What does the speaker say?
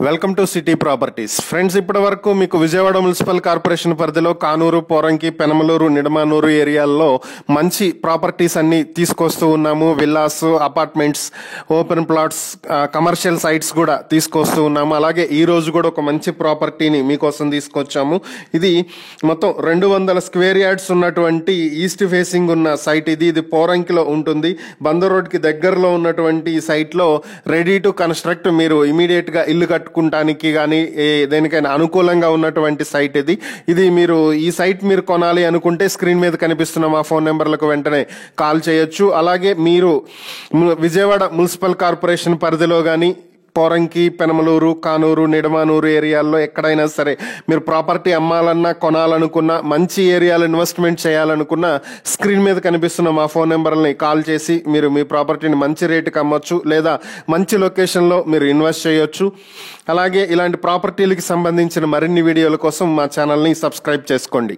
Welcome to city properties friends. ఇప్పటి వరకు మీకు విజయవాడ మున్సిపల్ కార్పొరేషన్ పరిధిలో కానూరు, పోరంకి, పెనమలూరు, నిడమానూరు ఏరియాల్లో మంచి ప్రాపర్టీస్ అన్ని తీసుకొస్తూ ఉన్నాము. Villas, apartments, open plots, commercial sites కూడా తీసుకొస్తూ ఉన్నాము. అలాగే ఈ రోజు కూడా ఒక మంచి ప్రాపర్టీని మీకోసం తీసుకొచ్చాము. ఇది మొత్తం 200 స్క్వేర్ యార్డ్స్ ఉన్నటువంటి ఈస్ట్ ఫేసింగ్ ఉన్న సైట్. ఇది పోరంకిలో ఉంటుంది. బందర్ రోడ్ కి దగ్గరలో ఉన్నటువంటి ఈ సైట్ లో రెడీ టు కన్స్ట్రక్ట్, మీరు ఇమీడియట్ గా ఇల్లు కట్టుకుంటానికి కానీ దేనికైనా అనుకూలంగా ఉన్నటువంటి సైట్ ఇది మీరు ఈ సైట్ మీరు కొనాలి అనుకుంటే స్క్రీన్ మీద కనిపిస్తున్న మా ఫోన్ నెంబర్లకు వెంటనే కాల్ చేయొచ్చు. అలాగే మీరు విజయవాడ మున్సిపల్ కార్పొరేషన్ పరిధిలో కానీ పోరంకి, పెనమలూరు, కానూరు, నిడమానూరు ఏరియాల్లో ఎక్కడైనా సరే మీరు ప్రాపర్టీ అమ్మాలన్నా, కొనాలనుకున్నా, మంచి ఏరియాలో ఇన్వెస్ట్మెంట్ చేయాలనుకున్నా స్క్రీన్ మీద కనిపిస్తున్న మా ఫోన్ నెంబర్ని కాల్ చేసి మీరు మీ ప్రాపర్టీని మంచి రేటుకి అమ్మొచ్చు, లేదా మంచి లొకేషన్లో మీరు ఇన్వెస్ట్ చేయొచ్చు. అలాగే ఇలాంటి ప్రాపర్టీలకి సంబంధించిన మరిన్ని వీడియోల కోసం మా ఛానల్ని సబ్స్క్రైబ్ చేసుకోండి.